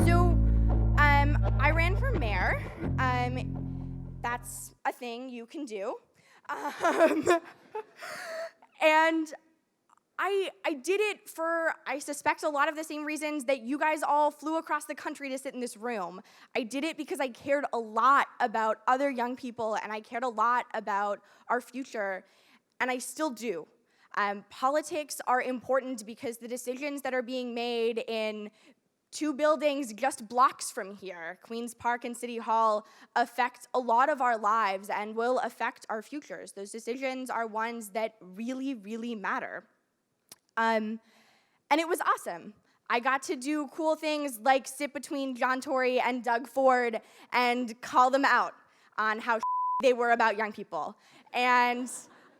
So, I ran for mayor. That's a thing you can do. Um, and I did it for, I suspect, a lot of the same reasons that you guys all flew across the country to sit in this room. I did it because I cared a lot about other young people, and I cared a lot about our future, and I still do. Politics are important because the decisions that are being made in two buildings just blocks from here, Queens Park and City Hall, affect a lot of our lives and will affect our futures. Those decisions are ones that really, really matter. And it was awesome. I got to do cool things like sit between John Tory and Doug Ford and call them out on how they were about young people. And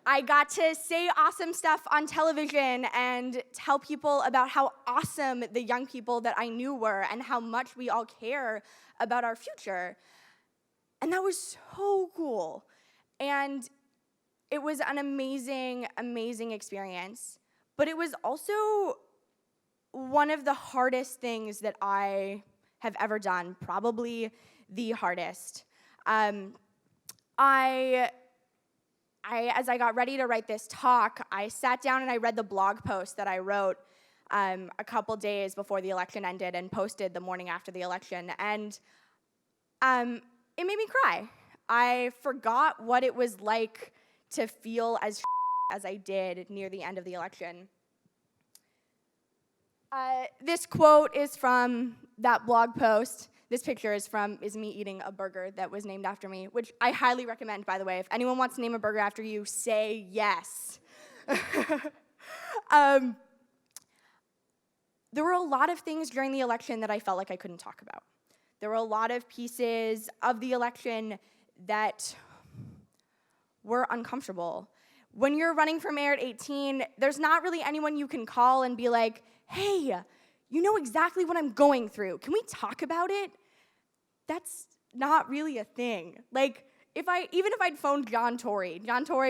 I got to say awesome stuff on television and tell people about how awesome the young people that I knew were and how much we all care about our future. And that was so cool. And it was an amazing, amazing experience. But it was also one of the hardest things that I have ever done, probably the hardest. As I got ready to write this talk, I sat down and I read the blog post that I wrote a couple days before the election ended and posted the morning after the election, and it made me cry. I forgot what it was like to feel as I did near the end of the election. This quote is from that blog post. This picture is me eating a burger that was named after me, which I highly recommend, by the way. If anyone wants to name a burger after you, say yes. There were a lot of things during the election that I felt like I couldn't talk about. There were a lot of pieces of the election that were uncomfortable. When you're running for mayor at 18, there's not really anyone you can call and be like, hey, you know exactly what I'm going through. Can we talk about it? That's not really a thing. Like, even if I'd phoned John Tory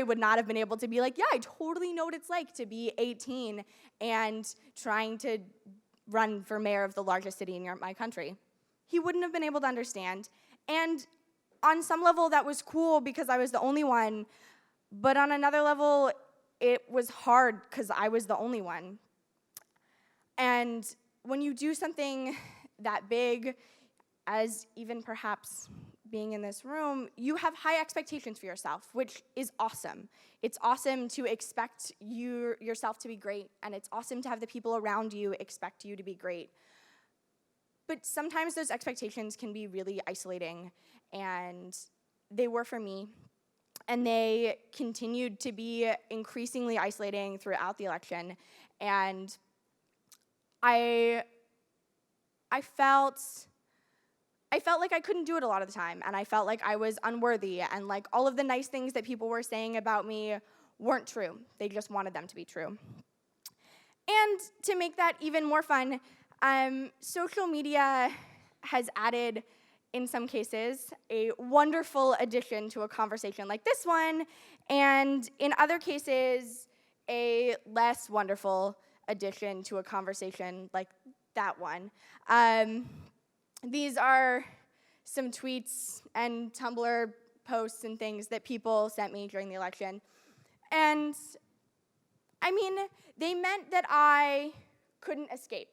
would not have been able to be like, yeah, I totally know what it's like to be 18 and trying to run for mayor of the largest city in my country. He wouldn't have been able to understand. And on some level, that was cool because I was the only one. But on another level, it was hard because I was the only one. And when you do something that big, as even perhaps being in this room, you have high expectations for yourself, which is awesome. It's awesome to expect yourself to be great, and it's awesome to have the people around you expect you to be great. But sometimes those expectations can be really isolating, and they were for me. And they continued to be increasingly isolating throughout the election. And I felt like I couldn't do it a lot of the time, and I felt like I was unworthy, and like all of the nice things that people were saying about me weren't true. They just wanted them to be true. And to make that even more fun, social media has added, in some cases, a wonderful addition to a conversation like this one, and in other cases, a less wonderful addition to a conversation like that one. These are some tweets and Tumblr posts and things that people sent me during the election. And, I mean, they meant that I couldn't escape.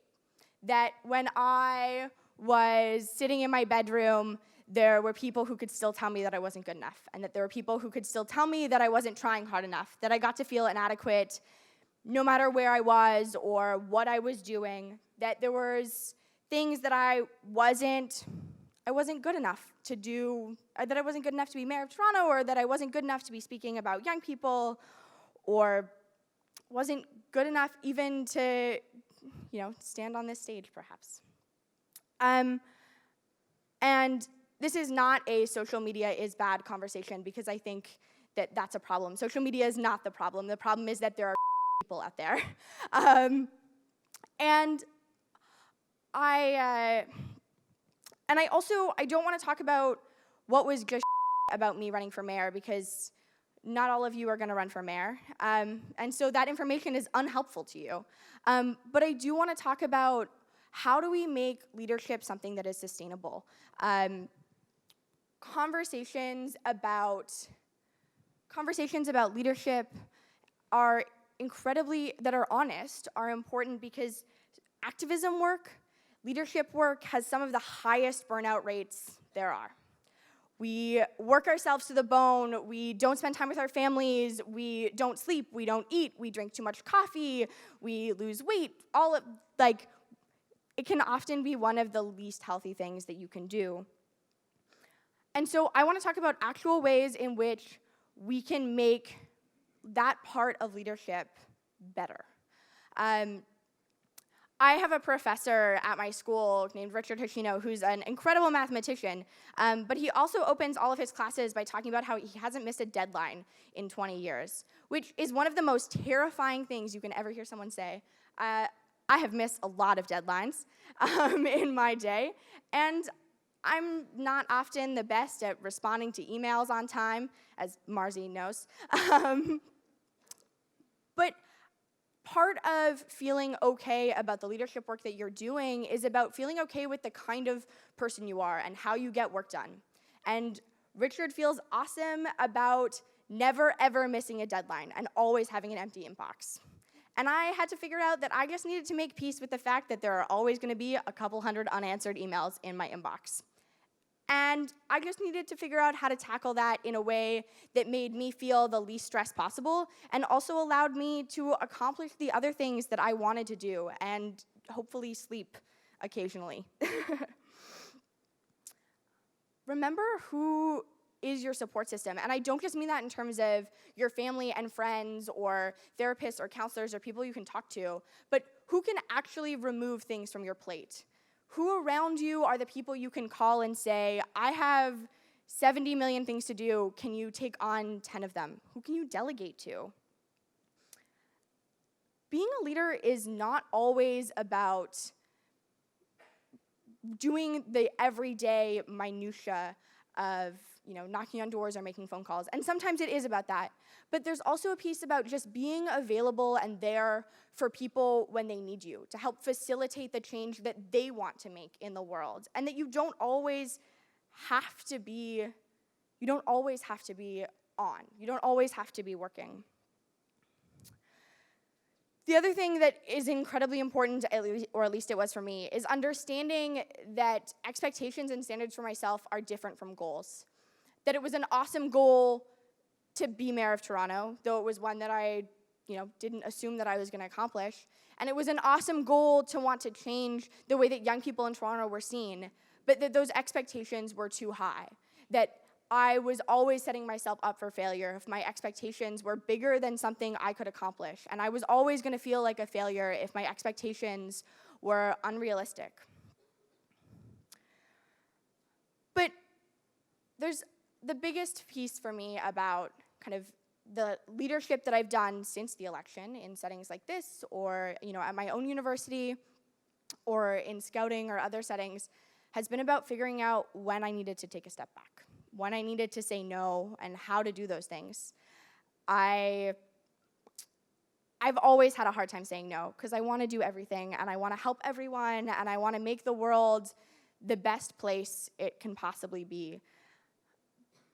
That when I was sitting in my bedroom, there were people who could still tell me that I wasn't good enough, and that there were people who could still tell me that I wasn't trying hard enough, that I got to feel inadequate no matter where I was or what I was doing, that there was things that I wasn't good enough to do, that I wasn't good enough to be mayor of Toronto, or that I wasn't good enough to be speaking about young people, or wasn't good enough even to, stand on this stage, perhaps. And this is not a social media is bad conversation, because I think that that's a problem. Social media is not the problem. The problem is that there are people out there. And I don't want to talk about what was just about me running for mayor, because not all of you are going to run for mayor, and so that information is unhelpful to you. But I do want to talk about how do we make leadership something that is sustainable. Conversations about leadership are that are honest, are important because activism work, leadership work has some of the highest burnout rates there are. We work ourselves to the bone, we don't spend time with our families, we don't sleep, we don't eat, we drink too much coffee, we lose weight, it can often be one of the least healthy things that you can do. And so I want to talk about actual ways in which we can make that part of leadership better. I have a professor at my school named Richard Hashino who's an incredible mathematician, but he also opens all of his classes by talking about how he hasn't missed a deadline in 20 years, which is one of the most terrifying things you can ever hear someone say. I have missed a lot of deadlines in my day, and I'm not often the best at responding to emails on time, as Marzi knows. But part of feeling okay about the leadership work that you're doing is about feeling okay with the kind of person you are and how you get work done. And Richard feels awesome about never ever missing a deadline and always having an empty inbox. And I had to figure out that I just needed to make peace with the fact that there are always going to be a couple hundred unanswered emails in my inbox. And I just needed to figure out how to tackle that in a way that made me feel the least stress possible and also allowed me to accomplish the other things that I wanted to do and hopefully sleep occasionally. Remember who is your support system. And I don't just mean that in terms of your family and friends or therapists or counselors or people you can talk to, but who can actually remove things from your plate. Who around you are the people you can call and say, I have 70 million things to do, can you take on 10 of them? Who can you delegate to? Being a leader is not always about doing the everyday minutia of, knocking on doors or making phone calls. And sometimes it is about that. But there's also a piece about just being available and there for people when they need you, to help facilitate the change that they want to make in the world. And that you don't always have to be on. You don't always have to be working. The other thing that is incredibly important, or at least it was for me, is understanding that expectations and standards for myself are different from goals. That it was an awesome goal to be mayor of Toronto, though it was one that I, didn't assume that I was going to accomplish. And it was an awesome goal to want to change the way that young people in Toronto were seen, but that those expectations were too high. That I was always setting myself up for failure if my expectations were bigger than something I could accomplish. And I was always going to feel like a failure if my expectations were unrealistic. But there's the biggest piece for me about kind of the leadership that I've done since the election in settings like this, or at my own university, or in scouting or other settings, has been about figuring out when I needed to take a step back, when I needed to say no, and how to do those things. I've always had a hard time saying no, because I want to do everything, and I want to help everyone, and I want to make the world the best place it can possibly be.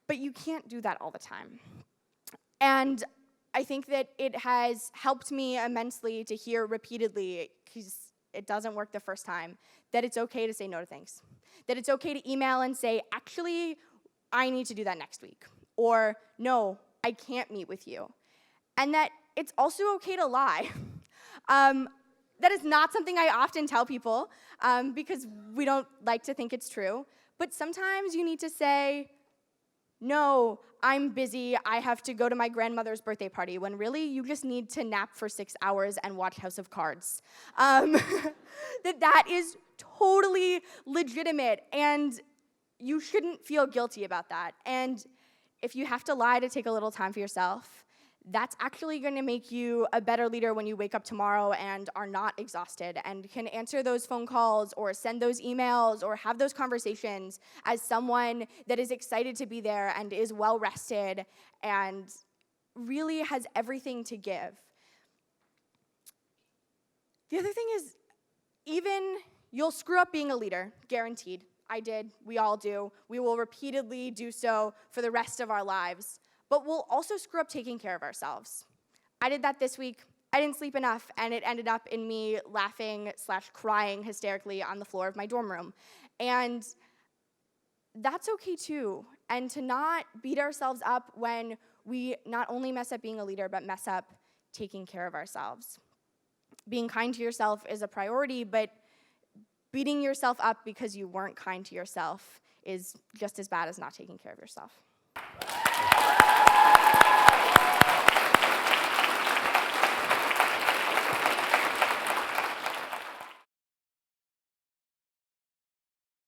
But you can't do that all the time. And I think that it has helped me immensely to hear repeatedly, because it doesn't work the first time, that it's okay to say no to things. That it's okay to email and say, actually, I need to do that next week. Or, no, I can't meet with you. And that it's also okay to lie. That is not something I often tell people, because we don't like to think it's true. But sometimes you need to say, no, I'm busy, I have to go to my grandmother's birthday party, when really you just need to nap for 6 hours and watch House of Cards. That is totally legitimate, and you shouldn't feel guilty about that. And if you have to lie to take a little time for yourself, that's actually going to make you a better leader when you wake up tomorrow and are not exhausted and can answer those phone calls or send those emails or have those conversations as someone that is excited to be there and is well rested and really has everything to give. The other thing is, even you'll screw up being a leader, guaranteed. I did, we all do. We will repeatedly do so for the rest of our lives. But we'll also screw up taking care of ourselves. I did that this week. I didn't sleep enough, and it ended up in me laughing/crying hysterically on the floor of my dorm room. And that's okay too. And to not beat ourselves up when we not only mess up being a leader, but mess up taking care of ourselves. Being kind to yourself is a priority, but beating yourself up because you weren't kind to yourself is just as bad as not taking care of yourself.